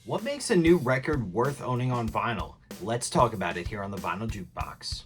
What makes a new record worth owning on vinyl? Let's talk about it here on the Vinyl Jukebox.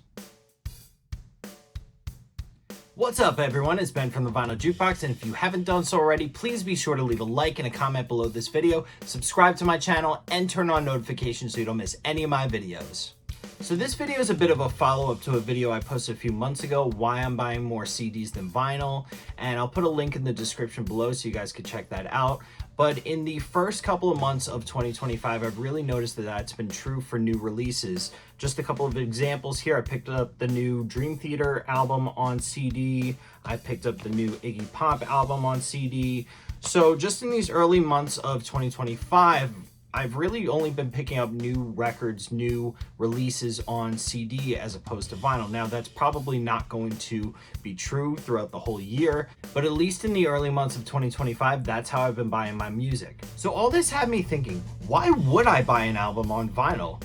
What's up everyone, it's Ben from the Vinyl Jukebox, and if you haven't done so already, please be sure to leave a like and a comment below this video, subscribe to my channel, and turn on notifications so you don't miss any of my videos. So this video is a bit of a follow-up to a video I posted a few months ago, why I'm buying more CDs than vinyl, and I'll put a link in the description below so you guys can check that out. But in the first couple of months of 2025, I've really noticed that that's been true for new releases. Just a couple of examples here. I picked up the new Dream Theater album on CD. I picked up the new Iggy Pop album on CD. So just in these early months of 2025, I've really only been picking up new records, new releases on CD as opposed to vinyl. Now, that's probably not going to be true throughout the whole year, but at least in the early months of 2025, that's how I've been buying my music. So all this had me thinking, why would I buy an album on vinyl?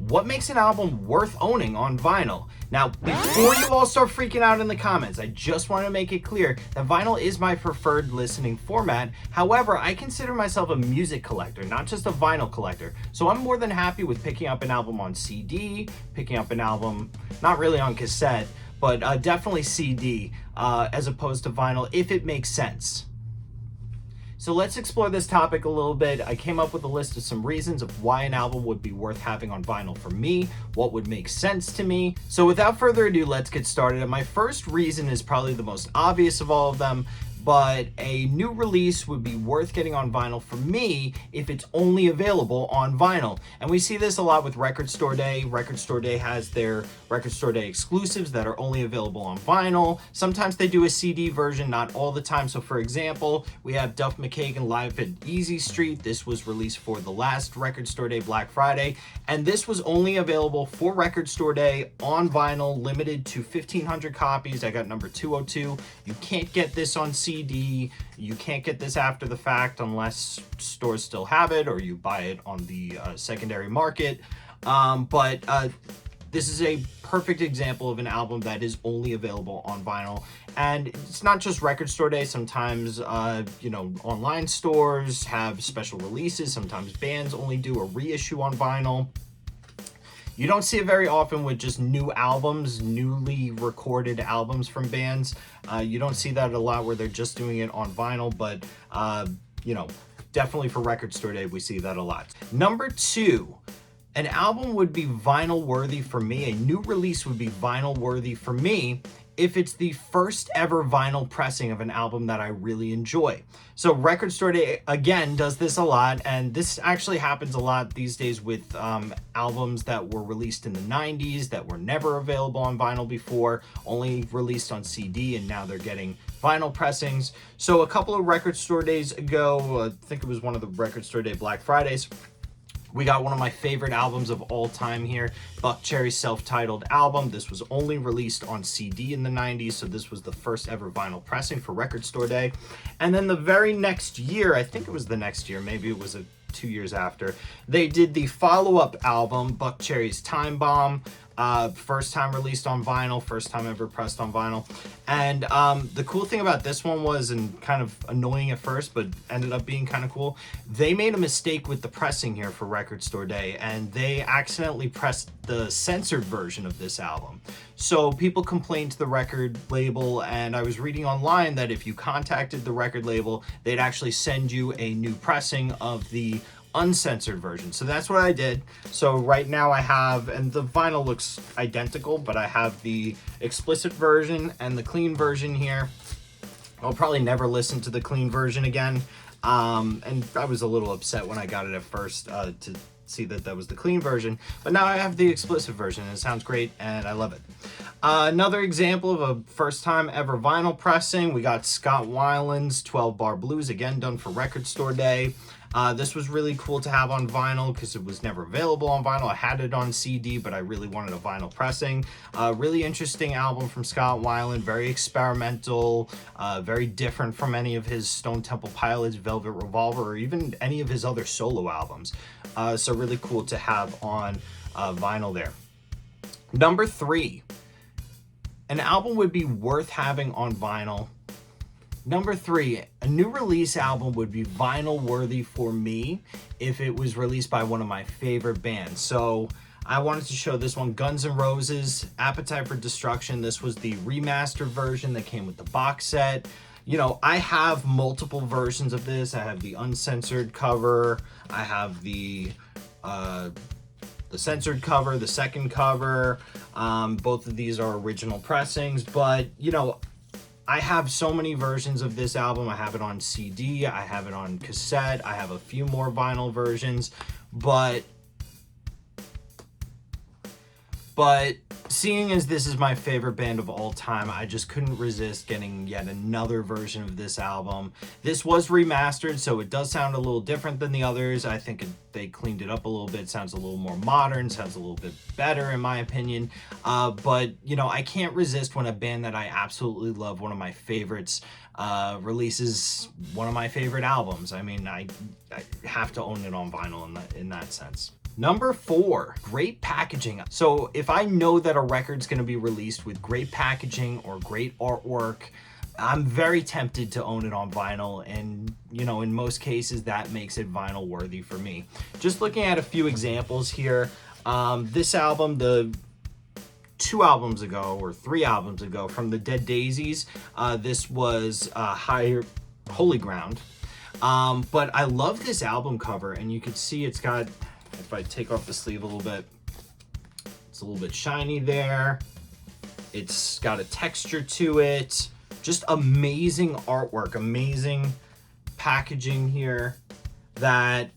What makes an album worth owning on vinyl? Now, before you all start freaking out in the comments, I just want to make it clear that vinyl is my preferred listening format. However, I consider myself a music collector, not just a vinyl collector. So I'm more than happy with picking up an album on CD, picking up an album, not really on cassette, but definitely CD, as opposed to vinyl, if it makes sense. So let's explore this topic a little bit. I came up with a list of some reasons of why an album would be worth having on vinyl for me, what would make sense to me. So without further ado, let's get started. And my first reason is probably the most obvious of all of them, but a new release would be worth getting on vinyl for me if it's only available on vinyl. And we see this a lot with Record Store Day. Record Store Day has their Record Store Day exclusives that are only available on vinyl. Sometimes they do a CD version, not all the time. So for example, we have Duffmckagan live at Easy Street. This was released for the last Record Store Day Black Friday. And this was only available for Record Store Day on vinyl, limited to 1,500 copies. I got number 202. You can't get this on CD. You can't get this after the fact unless stores still have it or you buy it on the secondary market. This is a perfect example of an album that is only available on vinyl. And it's not just Record Store Day. Sometimes, online stores have special releases. Sometimes bands only do a reissue on vinyl. You don't see it very often with just new albums, newly recorded albums from bands. You don't see that a lot where they're just doing it on vinyl, but, definitely for Record Store Day, we see that a lot. Number two, an album would be vinyl worthy for me. A new release would be vinyl worthy for me if it's the first ever vinyl pressing of an album that I really enjoy. So Record Store Day, again, does this a lot, and this actually happens a lot these days with albums that were released in the 90s that were never available on vinyl before, only released on CD, and now they're getting vinyl pressings. So a couple of Record Store Days ago, I think it was one of the Record Store Day Black Fridays, we got one of my favorite albums of all time here, Buckcherry's self-titled album. This was only released on CD in the 90s, so this was the first ever vinyl pressing for Record Store Day. And then the very next year, I think it was the next year, maybe it was 2 years after, they did the follow-up album, Buckcherry's Time Bomb. First time released on vinyl, first time ever pressed on vinyl. And the cool thing about this one was, and kind of annoying at first, but ended up being kind of cool, they made a mistake with the pressing here for Record Store Day, and they accidentally pressed the censored version of this album. So people complained to the record label, and I was reading online that if you contacted the record label, they'd actually send you a new pressing of the uncensored version. So that's what I did. So right now I have, and the vinyl looks identical, but I have the explicit version and the clean version here. I'll probably never listen to the clean version again. And I was a little upset when I got it at first to see that that was the clean version, but now I have the explicit version and it sounds great and I love it. Another example of a first time ever vinyl pressing, we got Scott Weiland's 12 Bar Blues, again done for Record Store Day. This was really cool to have on vinyl because it was never available on vinyl. I had it on CD, but I really wanted a vinyl pressing. Really interesting album from Scott Weiland, very experimental, very different from any of his Stone Temple Pilots, Velvet Revolver, or even any of his other solo albums. So really cool to have on vinyl there. Number three, an album would be worth having on vinyl Number 3, a new release album would be vinyl worthy for me if it was released by one of my favorite bands. So I wanted to show this one, Guns N' Roses, Appetite for Destruction. This was the remastered version that came with the box set. You know, I have multiple versions of this. I have the uncensored cover. I have the censored cover, the second cover. Both of these are original pressings, but you know, I have so many versions of this album. I have it on CD, I have it on cassette, I have a few more vinyl versions, but seeing as this is my favorite band of all time, I just couldn't resist getting yet another version of this album. This was remastered, so it does sound a little different than the others. I think they cleaned it up a little bit, sounds a little more modern, sounds a little bit better in my opinion. But, you know, I can't resist when a band that I absolutely love, one of my favorites, releases one of my favorite albums. I mean, I have to own it on vinyl in that sense. Number 4, great packaging. So if I know that a record's going to be released with great packaging or great artwork, I'm very tempted to own it on vinyl, and you know, in most cases that makes it vinyl worthy for me. Just looking at a few examples here, this album, the 2 albums ago or 3 albums ago, from the Dead Daisies, this was Holy Ground. But I love this album cover, and you can see it's got, if I take off the sleeve a little bit, it's a little bit shiny there. It's got a texture to it. Just amazing artwork, amazing packaging here that,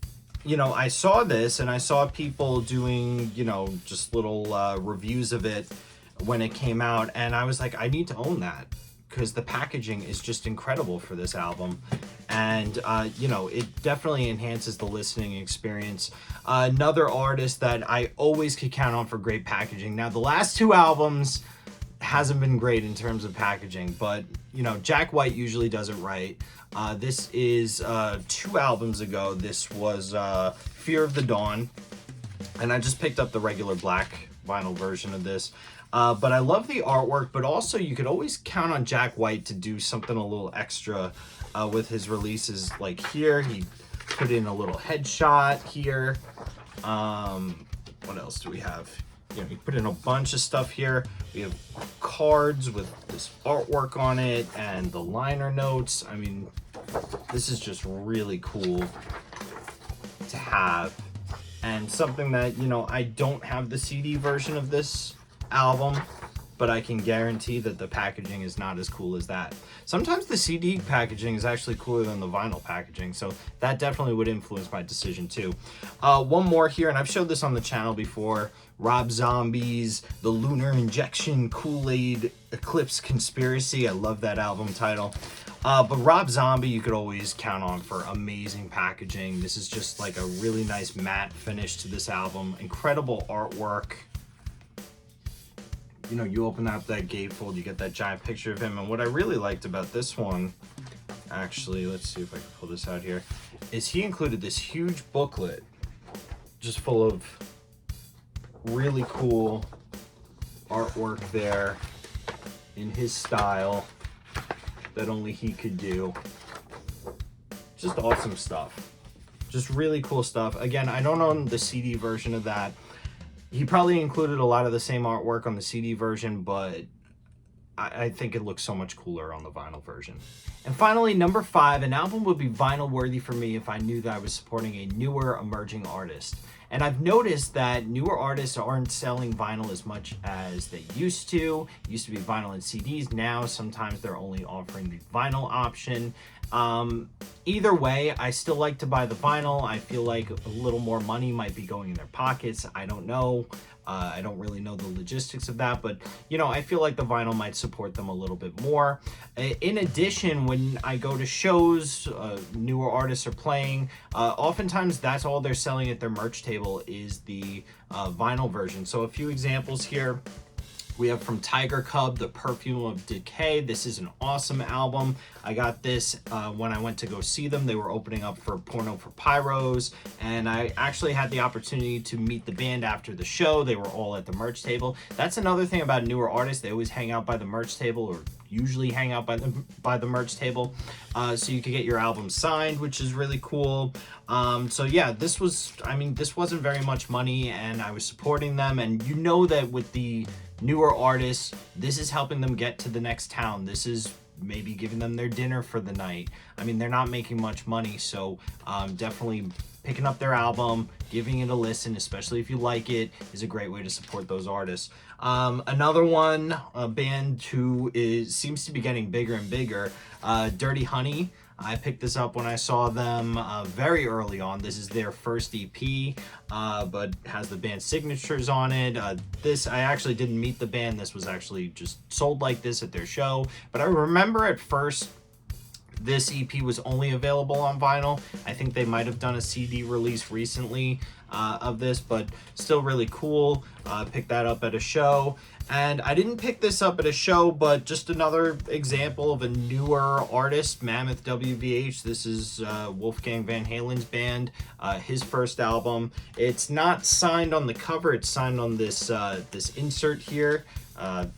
you know, I saw this and I saw people doing, you know, just little reviews of it when it came out, and I was like, I need to own that because the packaging is just incredible for this album. And, you know, it definitely enhances the listening experience. Another artist that I always could count on for great packaging. Now, the last 2 albums hasn't been great in terms of packaging, but, you know, Jackwhite usually does it right. This is 2 albums ago. This was Fear of the Dawn, and I just picked up the regular black vinyl version of this. But I love the artwork, but also you could always count on Jackwhite to do something a little extra with his releases. Like here, he put in a little headshot here. What else do we have? You know, he put in a bunch of stuff here. We have cards with this artwork on it and the liner notes. I mean, this is just really cool to have, and something that, you know, I don't have the CD version of this album, but I can guarantee that the packaging is not as cool as that. Sometimes the CD packaging is actually cooler than the vinyl packaging, so that definitely would influence my decision too. One more here, and I've showed this on the channel before, Rob Zombie's The Lunar Injection Kool-Aid Eclipse Conspiracy. I love that album title. But Rob Zombie you could always count on for amazing packaging. This is just like a really nice matte finish to this album. Incredible artwork. You know, you open up that gatefold, you get that giant picture of him. And what I really liked about this one, actually, let's see if I can pull this out here, is he included this huge booklet just full of really cool artwork there in his style that only he could do. Just awesome stuff. Just really cool stuff. Again, I don't own the CD version of that. He probably included a lot of the same artwork on the CD version, but I think it looks so much cooler on the vinyl version. And finally, number 5, an album would be vinyl worthy for me if I knew that I was supporting a newer emerging artist. And I've noticed that newer artists aren't selling vinyl as much as they used to. It used to be vinyl and CDs. Now, sometimes they're only offering the vinyl option. Either way, I still like to buy the vinyl. I feel like a little more money might be going in their pockets. I don't know. I don't really know the logistics of that, but you know, I feel like the vinyl might support them a little bit more. In addition, when I go to shows, newer artists are playing, oftentimes that's all they're selling at their merch table is the vinyl version. So a few examples here. We have from Tiger Cub, The Perfume of Decay. This is an awesome album. I got this when I went to go see them. They were opening up for Porno for Pyros, and I actually had the opportunity to meet the band after the show. They were all at the merch table. That's another thing about newer artists. They always hang out by the merch table or usually hang out by the merch table, so you could get your album signed, which is really cool. So yeah, this wasn't very much money, and I was supporting them, and you know that with the newer artists, this is helping them get to the next town. This is maybe giving them their dinner for the night. I mean, they're not making much money, so definitely picking up their album, giving it a listen, especially if you like it, is a great way to support those artists. Another one, a band who seems to be getting bigger and bigger, Dirtyhoney. I picked this up when I saw them very early on. This is their first EP, but has the band signatures on it. I actually didn't meet the band. This was actually just sold like this at their show. But I remember at first, this EP was only available on vinyl. I think they might have done a CD release recently of this, but still really cool. Picked that up at a show. And I didn't pick this up at a show, but just another example of a newer artist, Mammoth WVH. This is Wolfgang Van Halen's band, his first album. It's not signed on the cover, it's signed on this insert here. And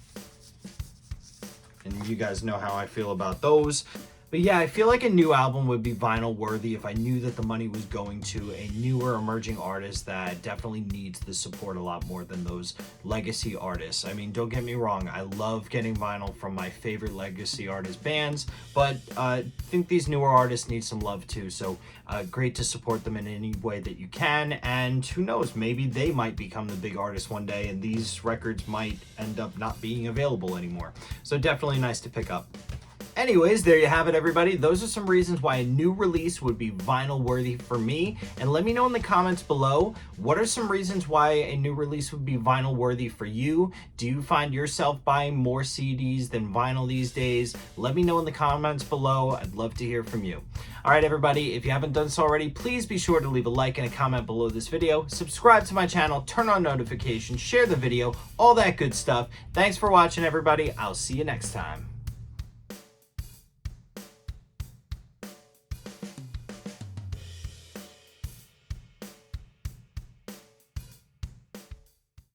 you guys know how I feel about those. But yeah, I feel like a new album would be vinyl worthy if I knew that the money was going to a newer emerging artist that definitely needs the support a lot more than those legacy artists. I mean, don't get me wrong, I love getting vinyl from my favorite legacy artist bands, but I think these newer artists need some love too, so great to support them in any way that you can, and who knows, maybe they might become the big artist one day and these records might end up not being available anymore. So definitely nice to pick up. Anyways, there you have it, everybody. Those are some reasons why a new release would be vinyl worthy for me. And let me know in the comments below, what are some reasons why a new release would be vinyl worthy for you? Do you find yourself buying more CDs than vinyl these days? Let me know in the comments below. I'd love to hear from you. All right, everybody, if you haven't done so already, please be sure to leave a like and a comment below this video. Subscribe to my channel, turn on notifications, share the video, all that good stuff. Thanks for watching, everybody. I'll see you next time.